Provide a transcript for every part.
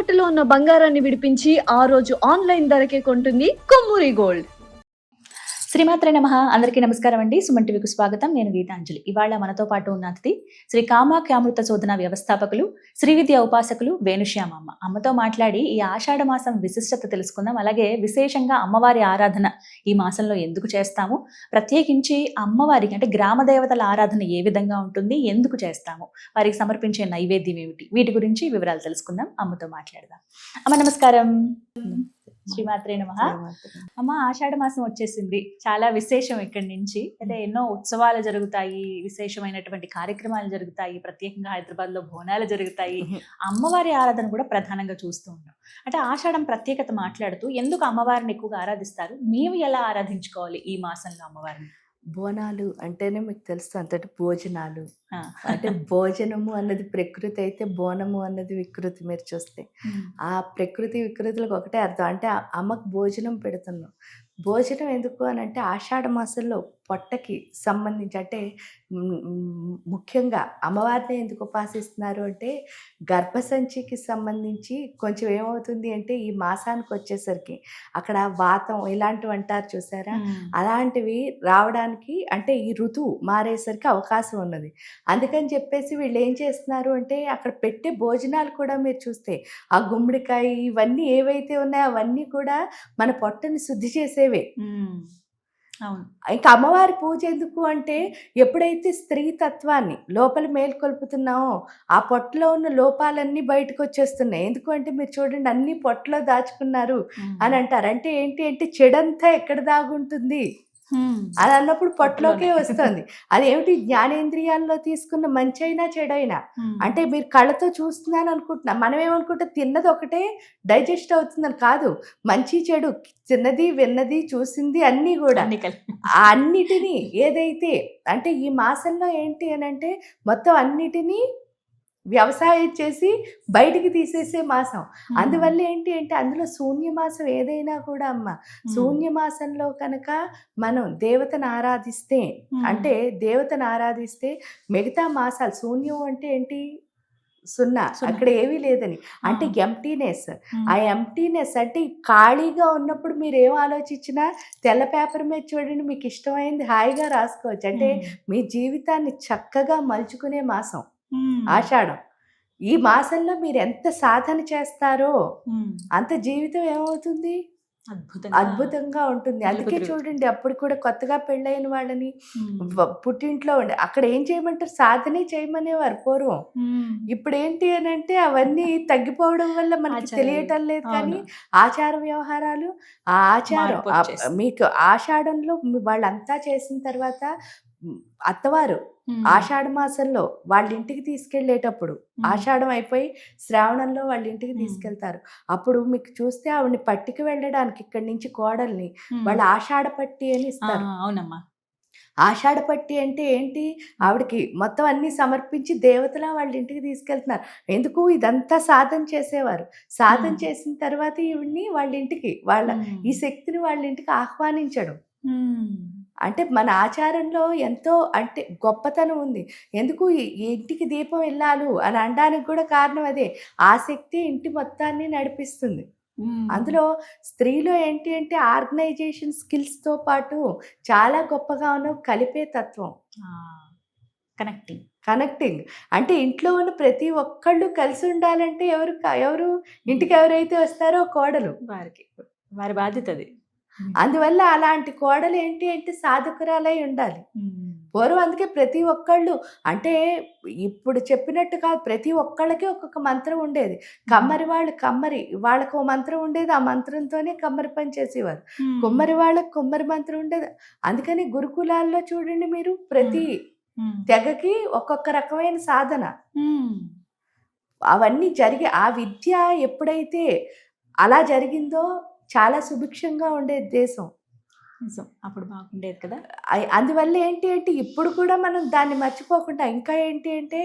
తాకట్టులో ఉన్న బంగారాన్ని విడిపించి ఆ రోజు ఆన్లైన్ ధరకే కొంటుంది కొమ్మూరి గోల్డ్. శ్రీమాత్రే నమః. అందరికీ నమస్కారం అండి. సుమన్ టీవీకి స్వాగతం. నేను గీతాంజలి. ఇవాళ మనతో పాటు ఉన్న అతిథి శ్రీ కామాఖ్యామృత శోధన వ్యవస్థాపకులు, శ్రీ విద్య ఉపాసకులు వేణుశ్యామ అమ్మ. అమ్మతో మాట్లాడి ఈ ఆషాఢ మాసం విశిష్టత తెలుసుకుందాం. అలాగే విశేషంగా అమ్మవారి ఆరాధన ఈ మాసంలో ఎందుకు చేస్తాము, ప్రత్యేకించి అమ్మవారికి అంటే గ్రామ దేవతల ఆరాధన ఏ విధంగా ఉంటుంది, ఎందుకు చేస్తాము, వారికి సమర్పించే నైవేద్యం ఏమిటి, వీటి గురించి వివరాలు తెలుసుకుందాం. అమ్మతో మాట్లాడదాం. అమ్మ నమస్కారం. శ్రీమాత్రే నమః. అమ్మ, ఆషాఢ మాసం వచ్చేసింది. చాలా విశేషం. ఇక్కడి నుంచి అంటే ఎన్నో ఉత్సవాలు జరుగుతాయి, విశేషమైనటువంటి కార్యక్రమాలు జరుగుతాయి. ప్రత్యేకంగా హైదరాబాద్ లో బోనాలు జరుగుతాయి. అమ్మవారి ఆరాధన కూడా ప్రధానంగా చూస్తూ ఉంటాం. అంటే ఆషాఢం ప్రత్యేకత మాట్లాడుతూ ఎందుకు అమ్మవారిని ఎక్కువగా ఆరాధిస్తారు, మేము ఎలా ఆరాధించుకోవాలి ఈ మాసంలో అమ్మవారిని? బోనాలు అంటేనే మీకు తెలుసు అంతటి భోజనాలు. అంటే భోజనము అన్నది ప్రకృతి అయితే బోనము అన్నది వికృతి. మీరు చూస్తే ఆ ప్రకృతి వికృతులకు ఒకటే అర్థం. అంటే అమ్మకు భోజనం పెడుతున్నాం. భోజనం ఎందుకు అని అంటే ఆషాఢ మాసంలో పొట్టకి సంబంధించి అంటే ముఖ్యంగా అమ్మవారిని ఎందుకు ఉపాసిస్తున్నారు అంటే గర్భసంచికి సంబంధించి కొంచెం ఏమవుతుంది అంటే ఈ మాసానికి వచ్చేసరికి అక్కడ వాతం ఇలాంటివి అంటారు చూసారా, అలాంటివి రావడానికి అంటే ఈ ఋతువు మారేసరికి అవకాశం ఉన్నది. అందుకని చెప్పేసి వీళ్ళు ఏం చేస్తున్నారు అంటే అక్కడ పెట్టే భోజనాలు కూడా మీరు చూస్తే ఆ గుమ్మడికాయ ఇవన్నీ ఏవైతే ఉన్నాయో అవన్నీ కూడా మన పొట్టని శుద్ధి చేసేవే. అవును. ఇంకా అమ్మవారి పూజ ఎందుకు అంటే ఎప్పుడైతే స్త్రీ తత్వాన్ని లోపల మేల్కొల్పుతున్నామో ఆ పొట్టలో ఉన్న లోపాలన్నీ బయటకు వచ్చేస్తున్నాయి. ఎందుకు అంటే మీరు చూడండి అన్ని పొట్టలో దాచుకున్నారు అని అంటారు. అంటే ఏంటి అంటే చెడంతా ఎక్కడ దాగుంటుంది అని అన్నప్పుడు పొట్టలోకే వస్తుంది. అదేమిటి, జ్ఞానేంద్రియాల్లో తీసుకున్న మంచి అయినా చెడైనా అంటే మీరు కళ్ళతో చూస్తున్నాను అనుకుంటున్నా, మనం ఏమనుకుంటా తిన్నది ఒకటే డైజెస్ట్ అవుతుందని కాదు. మంచి చెడు తిన్నది విన్నది చూసింది అన్నీ కూడా అన్నిటినీ ఏదైతే అంటే ఈ మాసంలో ఏంటి అని అంటే మొత్తం అన్నిటినీ వ్యవసాయం చేసి బయటికి తీసేసే మాసం. అందువల్ల ఏంటి అంటే అందులో శూన్యమాసం ఏదైనా కూడా అమ్మ శూన్యమాసంలో కనుక మనం దేవతను ఆరాధిస్తే అంటే దేవతను ఆరాధిస్తే మిగతా మాసాలు శూన్యం అంటే ఏంటి, సున్నా, అక్కడ ఏమీ లేదని అంటే ఎంప్టీనెస్. ఆ ఎంప్టీనెస్ అంటే ఖాళీగా ఉన్నప్పుడు మీరు ఏం ఆలోచించినా తెల్ల పేపర్ మీద చూడండి మీకు ఇష్టమైంది హాయిగా రాసుకోవచ్చు. అంటే మీ జీవితాన్ని చక్కగా మలుచుకునే మాసం ఆషాఢం. ఈ మాసంలో మీరు ఎంత సాధన చేస్తారో అంత జీవితం ఏమవుతుంది, అద్భుతంగా ఉంటుంది. అందుకే చూడండి అప్పుడు కూడా కొత్తగా పెళ్ళైన వాళ్ళని పుట్టింట్లో ఉండి అక్కడ ఏం చేయమంటారు, సాధనే చేయమనేవారు పూర్వం. ఇప్పుడు ఏంటి అని అంటే అవన్నీ తగ్గిపోవడం వల్ల మనకి తెలియటం లేదు. కానీ ఆచార వ్యవహారాలు ఆ ఆచారం మీకు ఆషాఢంలో వాళ్ళంతా చేసిన తర్వాత అత్తవారు ఆషాఢ మాసంలో వాళ్ళ ఇంటికి తీసుకెళ్లేటప్పుడు ఆషాఢం అయిపోయి శ్రావణంలో వాళ్ళ ఇంటికి తీసుకెళ్తారు. అప్పుడు మీకు చూస్తే ఆవిడని పట్టికి వెళ్ళడానికి ఇక్కడి నుంచి కోడల్ని వాళ్ళు ఆషాఢ పట్టి అని ఇస్తారు. అవునమ్మా. ఆషాఢ పట్టి అంటే ఏంటి, ఆవిడకి మొత్తం అన్ని సమర్పించి దేవతలా వాళ్ళ ఇంటికి తీసుకెళ్తున్నారు. ఎందుకు, ఇదంతా సాధన చేసేవారు. సాధన చేసిన తర్వాత ఈవిడ్ని వాళ్ళ ఇంటికి ఈ శక్తిని వాళ్ళ ఇంటికి ఆహ్వానించడం అంటే మన ఆచారంలో ఎంతో అంటే గొప్పతనం ఉంది. ఎందుకు, ఇంటికి దీపం వెళ్ళాలి అని అనడానికి కూడా కారణం అదే. ఆ శక్తి ఇంటి మొత్తాన్ని నడిపిస్తుంది. అందులో స్త్రీలో ఏంటి అంటే ఆర్గనైజేషన్ స్కిల్స్తో పాటు చాలా గొప్పగా ఉన్న కలిపే తత్వం, కనెక్టింగ్. అంటే ఇంట్లో ఉన్న ప్రతి ఒక్కళ్ళు కలిసి ఉండాలంటే ఎవరు ఇంటికి ఎవరైతే వస్తారో కోడలు, వారి బాధ్యత అది. అందువల్ల అలాంటి కోడలు ఏంటి అంటే సాధకురాలై ఉండాలి. పూర్వం అందుకే ప్రతి ఒక్కళ్ళు అంటే ఇప్పుడు చెప్పినట్టు కాదు, ప్రతి ఒక్కళ్ళకి ఒక్కొక్క మంత్రం ఉండేది. కమ్మరి వాళ్ళకు మంత్రం ఉండేది. ఆ మంత్రంతోనే కమ్మరి పని చేసేవారు. కుమ్మరి వాళ్ళకి కుమ్మరి మంత్రం ఉండేది. అందుకని గురుకులాల్లో చూడండి మీరు ప్రతి తెగకి ఒక్కొక్క రకమైన సాధన అవన్నీ జరిగి ఆ విద్య ఎప్పుడైతే అలా జరిగిందో చాలా సుభిక్షంగా ఉండేది దేశం. అప్పుడు బాగుండేది కదా. అందువల్ల ఏంటి అంటే ఇప్పుడు కూడా మనం దాన్ని మర్చిపోకుండా ఇంకా ఏంటి అంటే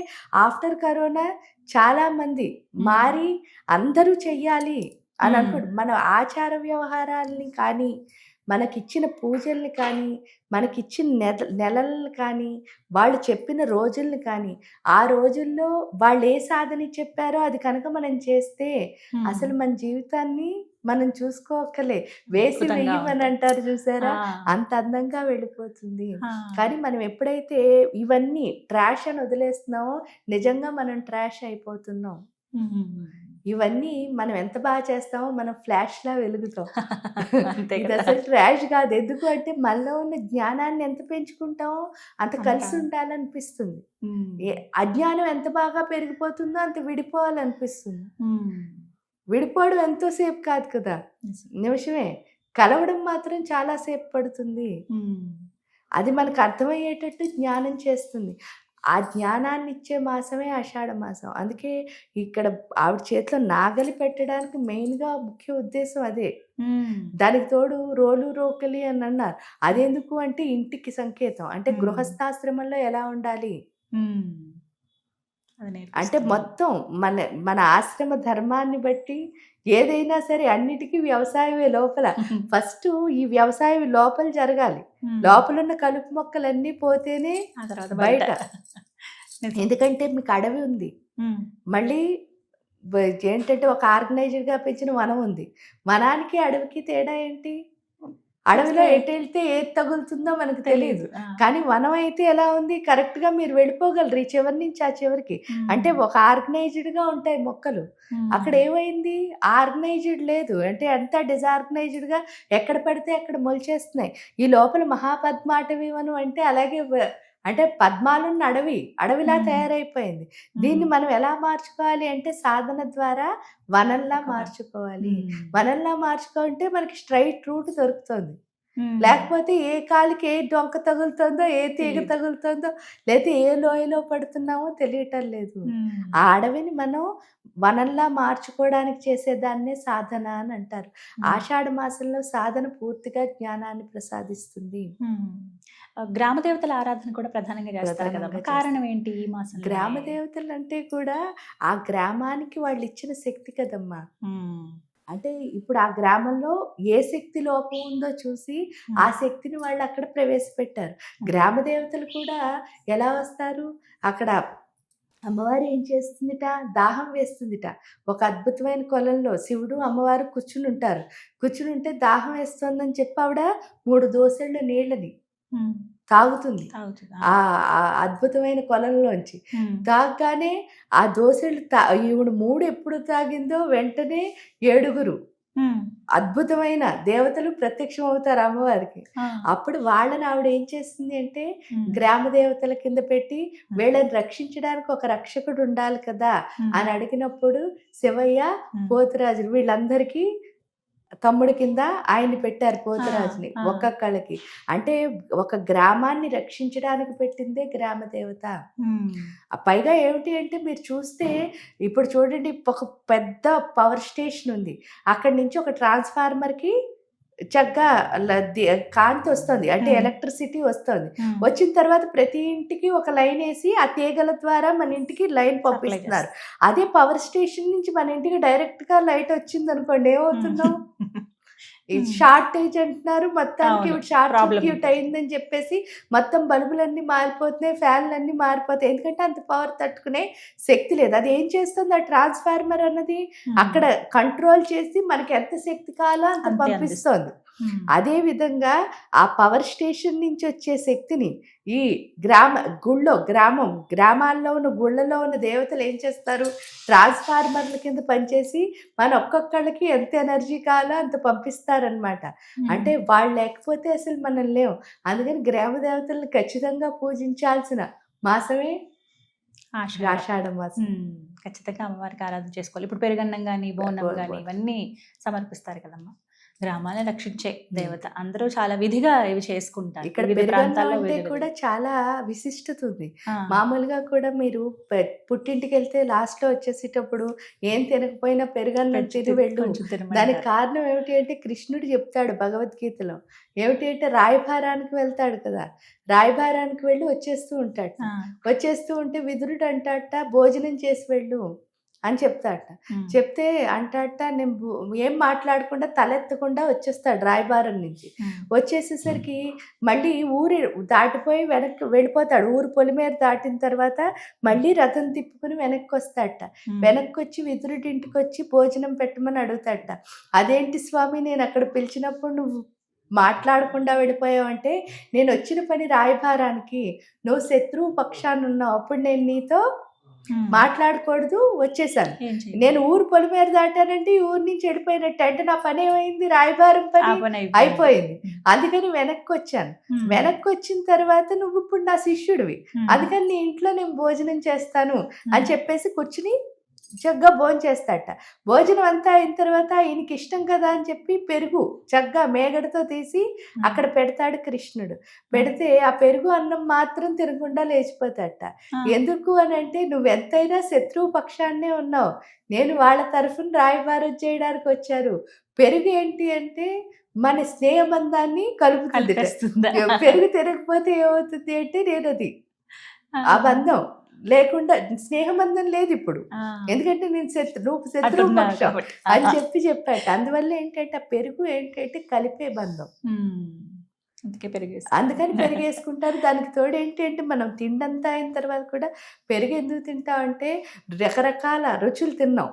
ఆఫ్టర్ కరోనా చాలా మంది మారి అందరూ చెయ్యాలి అని అనుకుంటు మన ఆచార వ్యవహారాలని కానీ మనకిచ్చిన పూజల్ని కానీ, మనకిచ్చిన నెలల్ని కానీ, వాళ్ళు చెప్పిన రోజుల్ని కానీ, ఆ రోజుల్లో వాళ్ళు ఏ సాధన చెప్పారో అది కనుక మనం చేస్తే అసలు మన జీవితాన్ని మనం చూసుకోక్కలే. వేసి అద్భుతంగా వెయ్యమని ఉంటుంది. అంటారు చూసారా? ఆ, అంత అందంగా వెళ్ళిపోతుంది. ఆ. కానీ మనం ఎప్పుడైతే ఇవన్నీ ట్రాష్ అని వదిలేస్తున్నామో నిజంగా మనం ట్రాష్ అయిపోతున్నాం. ఇవన్నీ మనం ఎంత బాగా చేస్తామో మనం ఫ్లాష్‌లా వెలుగుతాం. అంతే ఇది కదా. అసలు ట్రాష్ కాదు. ఎందుకు అంటే మనలో ఉన్న జ్ఞానాన్ని ఎంత పెంచుకుంటామో అంత కలిసి అంత. ఉండాలనిపిస్తుంది. ఉమ్. అజ్ఞానం ఎంత బాగా పెరిగిపోతుందో అంత విడిపోవాలనిపిస్తుంది. ఉమ్. విడిపోవడం ఎంతో సేపు కాదు కదా, నిమిషమే. కలవడం మాత్రం చాలా సేపు పడుతుంది. ఉమ్. అది మనకు అర్థమయ్యేటట్టు జ్ఞానం చేస్తుంది. ఆ జ్ఞానాన్ని ఇచ్చే మాసమే ఆషాఢ మాసం. అందుకే ఇక్కడ ఆవిడ చేతిలో నాగలి పెట్టడానికి మెయిన్‌గా ముఖ్య ఉద్దేశం అదే. ఉమ్. దానికి తోడు రోలు రోకలి అని అన్నారు. అదెందుకు అంటే ఇంటికి సంకేతం. అంటే మ్మ్. గృహస్థాశ్రమంలో ఎలా ఉండాలి ఉమ్. అది అంటే నేర్పిస్తుంది. మొత్తం మన మన ఆశ్రమ ధర్మాన్ని బట్టి ఏదైనా సరే అన్నిటికీ వ్యవసాయమే లోపల. ఫస్ట్ ఈ వ్యవసాయం లోపల జరగాలి. ఉమ్. లోపలున్న కలుపు మొక్కలన్నీ పోతేనే ఆ తర్వాత బయట. బయట. నిజం. ఎందుకంటే మీకు అడవి ఉంది. ఉమ్. మళ్ళీ ఏంటంటే ఒక ఆర్గనైజ్డ్‌గా పెంచిన వనం ఉంది. వనానికి, అడవికి తేడా ఏంటి? అడవిలో ఎటు వెళ్తే ఏది తగులుతుందో మనకు తెలీదు. ఆ. కానీ వనం అయితే ఎలా ఉంది? కరెక్ట్‌గా మీరు వెళ్ళిపోగలరు ఈ చివరి నుంచి ఆ చివరికి. ఉమ్. అంటే ఒక ఆర్గనైజ్డ్‌గా ఉంటాయి మొక్కలు. ఉమ్. అక్కడ ఏమైంది? ఆర్గనైజ్డ్ లేదు. అంటే అంతా డిజార్గనైజ్డ్‌గా ఎక్కడ పడితే అక్కడ మొలిచేస్తున్నాయి. ఈ లోపల మహాపద్మాటవి వనం అంటే అలాగే అంటే పద్మాలున్న అడవిలా మ్మ్. తయారైపోయింది. దీన్ని మనం ఎలా మార్చుకోవాలి అంటే సాధన ద్వారా వనంలా మార్చుకోవాలి. వనంలా మార్చుకుంటే మనకి స్ట్రైట్ రూట్ దొరుకుతుంది. లేకపోతే ఏ కాలికి ఏ డొంక తగులుతుందో, ఏ తీగ తెలీదు. తగులుతుందో, లేకపోతే ఏ లోయలో పడుతున్నామో తెలియటం లేదు. ఆ అడవిని మనం వనంలా మార్చుకోవడానికి చేసేదాన్నే సాధన అని అంటారు. ఆషాఢ మాసంలో సాధన పూర్తిగా జ్ఞానాన్ని ప్రసాదిస్తుంది. గ్రామ దేవతల ఆరాధన కూడా ప్రధానంగా చేస్తారు కదా. ప్రధానంగా కారణం ఏంటి ఈ మాసం? గ్రామ దేవతలు అంటే కూడా ఆ గ్రామానికి వాళ్ళు ఇచ్చిన శక్తి కదమ్మా. అంటే ఇప్పుడు ఆ గ్రామంలో ఏ శక్తి లోపం ఉందో చూసి ఆ శక్తిని వాళ్ళు అక్కడ ప్రవేశపెట్టారు. గ్రామ దేవతలు కూడా ఎలా వస్తారు? అక్కడ అమ్మవారు ఏం చేస్తుందిట? దాహం వేస్తుందిట. ఒక అద్భుతమైన కొలంలో శివుడు అమ్మవారు కూర్చుని ఉంటారు. కూర్చుని ఉంటే దాహం వేస్తోందని చెప్పి ఆవిడ 3 దోసెళ్ళు నీళ్ళని తాగుతుంది. ఆ ఆ అద్భుతమైన కొలంలోంచి తాగగానే ఆ దోసెళ్ళు ఈవిడ 3 ఎప్పుడు తాగిందో వెంటనే 7 అద్భుతమైన దేవతలు ప్రత్యక్షం అవుతారు అమ్మవారికి. అప్పుడు వాళ్ళని ఆవిడ ఏం చేస్తుంది అంటే గ్రామ దేవతల కింద పెట్టి వీళ్ళని రక్షించడానికి ఒక రక్షకుడు ఉండాలి కదా అని అడిగినప్పుడు శివయ్య, పోతురాజు వీళ్ళందరికీ తమ్ముడి కింద ఆయన్ని పెట్టారు, పోతురాజుని ఒక్కొక్కళ్ళకి. అంటే ఒక గ్రామాన్ని రక్షించడానికి పెట్టిందే గ్రామ దేవత. పైగా ఏమిటి అంటే మీరు చూస్తే ఇప్పుడు చూడండి, ఒక పెద్ద పవర్ స్టేషన్ ఉంది. అక్కడి నుంచి ఒక ట్రాన్స్ఫార్మర్కి చక్కగా కాంతి వస్తుంది, అంటే ఎలక్ట్రిసిటీ వస్తుంది. వచ్చిన తర్వాత ప్రతి ఇంటికి ఒక లైన్ వేసి ఆ తీగల ద్వారా మన ఇంటికి లైన్ పంపిస్తున్నారు. అదే పవర్ స్టేషన్ నుంచి మన ఇంటికి డైరెక్ట్గా లైట్ వచ్చింది అనుకోండి, ఏమవుతుందో షార్టేజ్ అంటున్నారు. మొత్తానికి షార్ట్ సర్క్యూట్ అయిందని చెప్పేసి మొత్తం బల్బులన్నీ మారిపోతున్నాయి, ఫ్యాన్లన్నీ మారిపోతాయి. ఎందుకంటే అంత పవర్ తట్టుకునే శక్తి లేదు. అది ఏం చేస్తుంది? ఆ ట్రాన్స్ఫార్మర్ అన్నది అక్కడ కంట్రోల్ చేసి మనకి ఎంత శక్తి కావాలో అంత పంపిస్తుంది. అదే విధంగా ఆ పవర్ స్టేషన్ నుంచి వచ్చే శక్తిని ఈ గ్రామాల్లో ఉన్న గుళ్ళలో ఉన్న దేవతలు ఏం చేస్తారు? ట్రాన్స్ఫార్మర్ల కింద పనిచేసి మన ఒక్కొక్కళ్ళకి ఎంత ఎనర్జీ కావాలో అంత పంపిస్తారనమాట. అంటే వాళ్ళు లేకపోతే అసలు మనం లేవు. అందుకని గ్రామ దేవతలను ఖచ్చితంగా పూజించాల్సిన మాసమే ఆషాఢ మాసం. ఖచ్చితంగా అమ్మవారికి ఆరాధన చేసుకోవాలి. ఇప్పుడు పెరుగన్నం కానీ, బోనం కానీ ఇవన్నీ సమర్పిస్తారు కదమ్మా. గ్రామాలను రక్షించే దేవత. అందరూ చాలా విధిగా ఇవి చేసుకుంటారు. ఇక్కడ పెరుగన్నం అంటే కూడా చాలా విశిష్టత ఉంది. మామూలుగా కూడా మీరు పుట్టింటికి వెళ్తే లాస్ట్ లో వచ్చేసేటప్పుడు ఏం తినకపోయినా పెరుగన్నం తిని వెళ్ళు. దానికి కారణం ఏమిటి అంటే కృష్ణుడు చెప్తాడు భగవద్గీతలో. ఏమిటి అంటే రాయభారానికి వెళ్తాడు కదా, రాయభారానికి వెళ్ళి వచ్చేస్తూ ఉంటాడు. వచ్చేస్తూ ఉంటే విదురుడు అంటాట భోజనం చేసి వెళ్ళు అని చెప్తాడట. చెప్తే అంటాడట, నేను ఏం మాట్లాడకుండా తలెత్తకుండా వచ్చేస్తాడు రాయబారం నుంచి. వచ్చేసేసరికి మళ్ళీ ఊరు దాటిపోయి వెనక్కి వెళ్ళిపోతాడు. ఊరు పొలిమేర దాటిన తర్వాత మళ్ళీ రథం తిప్పుకుని వెనక్కి వస్తాడట. వెనక్కి వచ్చి విదురుడి ఇంటికి వచ్చి భోజనం పెట్టమని అడుగుతాడట. అదేంటి స్వామి, నేను అక్కడ పిలిచినప్పుడు నువ్వు మాట్లాడకుండా వెళ్ళిపోయావంటే, నేను వచ్చిన పని రాయబారానికి, నువ్వు శత్రువు పక్షాన్ని ఉన్నావు, అప్పుడు నేను నీతో మాట్లాడకూడదు, వచ్చేసాను. నేను ఊరు పొలిమేర దాటానంటే ఈ ఊరు నుంచి వెళ్ళిపోయినట్టు, అంటే నా పని ఏమైంది, రాయబారం పని అయిపోయింది. అందుకని వెనక్కి వచ్చాను. వెనక్కి వచ్చిన తర్వాత నువ్వు ఇప్పుడు నా శిష్యుడివి, అందుకని నీ ఇంట్లో నేను భోజనం చేస్తాను అని చెప్పేసి కూర్చుని చక్కగా భోజనం చేస్తాడట. భోజనం అంతా అయిన తర్వాత ఈయనకి ఇష్టం కదా అని చెప్పి పెరుగు చక్కగా మేగడతో తీసి అక్కడ పెడతాడు కృష్ణుడు. పెడితే ఆ పెరుగు అన్నం మాత్రం తినకుండా లేచిపోతాడట. ఎందుకు అని అంటే, నువ్వు ఎంతైనా శత్రువు పక్షాన్నే ఉన్నావు, నేను వాళ్ళ తరఫున రాయబారం చేయడానికి వచ్చారు. పెరుగు ఏంటి అంటే మన స్నేహబంధాన్ని కలుపుతుంది. పెరుగు తినకపోతే ఏమవుతుంది అంటే, నేను అది ఆ బంధం లేకుండా, స్నేహబంధం లేదు ఇప్పుడు, ఎందుకంటే నేను నువ్వు శత్రువు పక్షం అని చెప్పాట. అందువల్ల ఏంటంటే ఆ పెరుగు ఏంటంటే కలిపే బంధం, అందుకని పెరిగేసుకుంటారు. దానికి తోడు ఏంటంటే, మనం తిండంతా అయిన తర్వాత కూడా పెరుగు ఎందుకు తింటాం అంటే, రకరకాల రుచులు తిన్నాం,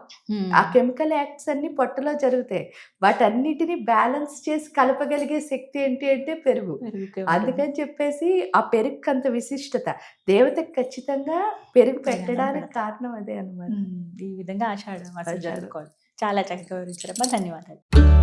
ఆ కెమికల్ యాక్ట్స్ అన్ని పొట్టలో జరుగుతాయి, వాటన్నిటిని బ్యాలెన్స్ చేసి కలపగలిగే శక్తి ఏంటి అంటే పెరుగు. అందుకని చెప్పేసి ఆ పెరుగుకి అంత విశిష్టత, దేవతకి ఖచ్చితంగా పెరుగు పెట్టడానికి కారణం అదే అన్నమాట. ఈ విధంగా ఆషాఢ మాసం జరుపుకోవాలి. చాలా చక్కగా వివరించారమ్మా, ధన్యవాదాలు.